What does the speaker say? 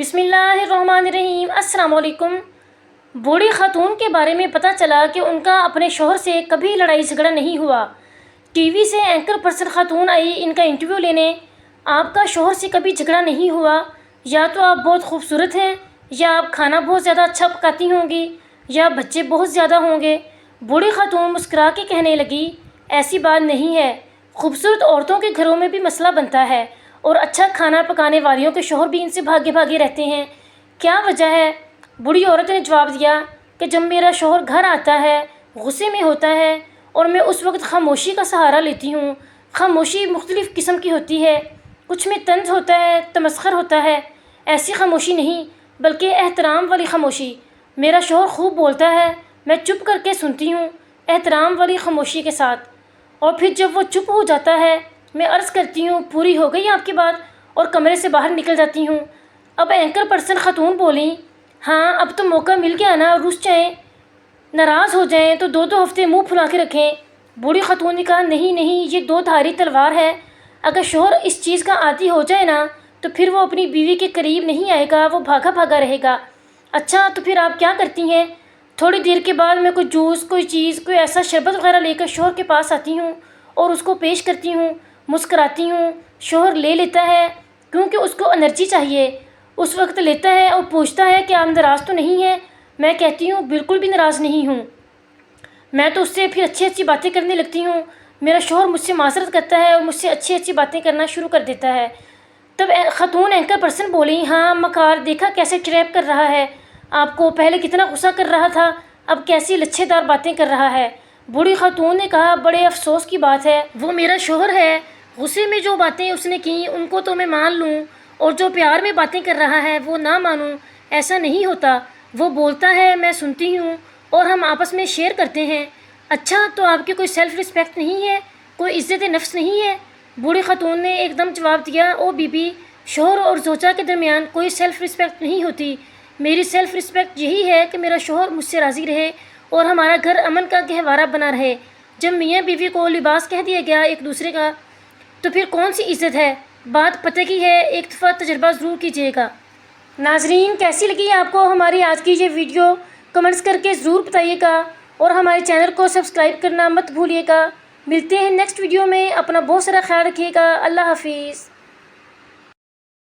بسم اللہ الرحمن الرحیم۔ السلام علیکم۔ بوڑھی خاتون کے بارے میں پتہ چلا کہ ان کا اپنے شوہر سے کبھی لڑائی جھگڑا نہیں ہوا۔ ٹی وی سے اینکر پرسن خاتون آئی ان کا انٹرویو لینے۔ آپ کا شوہر سے کبھی جھگڑا نہیں ہوا؟ یا تو آپ بہت خوبصورت ہیں، یا آپ کھانا بہت زیادہ اچھا پکاتی ہوں گی، یا بچے بہت زیادہ ہوں گے۔ بوڑھی خاتون مسکرا کے کہنے لگی، ایسی بات نہیں ہے، خوبصورت عورتوں کے گھروں میں بھی مسئلہ بنتا ہے، اور اچھا کھانا پکانے والیوں کے شوہر بھی ان سے بھاگے بھاگے رہتے ہیں۔ کیا وجہ ہے؟ بوڑھی عورت نے جواب دیا کہ جب میرا شوہر گھر آتا ہے، غصے میں ہوتا ہے، اور میں اس وقت خاموشی کا سہارا لیتی ہوں۔ خاموشی مختلف قسم کی ہوتی ہے، کچھ میں طنز ہوتا ہے، تمسخر ہوتا ہے۔ ایسی خاموشی نہیں، بلکہ احترام والی خاموشی۔ میرا شوہر خوب بولتا ہے، میں چپ کر کے سنتی ہوں، احترام والی خاموشی کے ساتھ۔ اور پھر جب وہ چپ ہو جاتا ہے، میں عرض کرتی ہوں، پوری ہو گئی آپ کی بات، اور کمرے سے باہر نکل جاتی ہوں۔ اب اینکر پرسن خاتون بولیں، ہاں اب تو موقع مل گیا نا، رس جائیں، ناراض ہو جائیں تو دو دو ہفتے منہ پھلا کے رکھیں۔ بوڑھی خاتون نے کہا، نہیں نہیں، یہ دو دھاری تلوار ہے۔ اگر شوہر اس چیز کا عادی ہو جائے نا تو پھر وہ اپنی بیوی کے قریب نہیں آئے گا، وہ بھاگا بھاگا رہے گا۔ اچھا تو پھر آپ کیا کرتی ہیں؟ تھوڑی دیر کے بعد میں کوئی جوس، کوئی چیز، کوئی ایسا شربت وغیرہ لے کر شوہر کے پاس آتی ہوں اور اس کو پیش کرتی ہوں، مسکراتی ہوں۔ شوہر لے لیتا ہے کیونکہ اس کو انرجی چاہیے۔ اس وقت لیتا ہے اور پوچھتا ہے کہ آپ ناراض تو نہیں ہیں؟ میں کہتی ہوں، بالکل بھی ناراض نہیں ہوں۔ میں تو اس سے پھر اچھی اچھی باتیں کرنے لگتی ہوں۔ میرا شوہر مجھ سے معذرت کرتا ہے اور مجھ سے اچھی اچھی باتیں کرنا شروع کر دیتا ہے۔ تب خاتون اینکر پرسن بولی، ہاں مکار، دیکھا کیسے ٹریپ کر رہا ہے آپ کو، پہلے کتنا غصہ کر رہا تھا، اب کیسی لچھے دار باتیں کر رہا ہے۔ بوڑھی خاتون نے کہا، بڑے افسوس کی بات ہے، وہ میرا شوہر ہے، غصے میں جو باتیں اس نے کی ان کو تو میں مان لوں، اور جو پیار میں باتیں کر رہا ہے وہ نہ مانوں، ایسا نہیں ہوتا۔ وہ بولتا ہے، میں سنتی ہوں، اور ہم آپس میں شیئر کرتے ہیں۔ اچھا تو آپ کی کوئی سیلف رسپیکٹ نہیں ہے، کوئی عزت نفس نہیں ہے؟ بوڑھی خاتون نے ایک دم جواب دیا، او بی بی، شوہر اور زوجہ کے درمیان کوئی سیلف رسپیکٹ نہیں ہوتی۔ میری سیلف رسپیکٹ یہی ہے کہ میرا شوہر مجھ سے راضی رہے اور ہمارا گھر امن کا گہوارہ بنا رہے۔ جب میاں بیوی کو لباس کہہ دیا گیا ایک دوسرے کا، تو پھر کون سی عزت ہے؟ بات پتہ کی ہے، ایک دفعہ تجربہ ضرور کیجیے گا۔ ناظرین، کیسی لگی آپ کو ہماری آج کی یہ ویڈیو؟ کمنٹس کر کے ضرور بتائیے گا، اور ہمارے چینل کو سبسکرائب کرنا مت بھولیے گا۔ ملتے ہیں نیکسٹ ویڈیو میں، اپنا بہت سارا خیال رکھیے گا۔ اللہ حافظ۔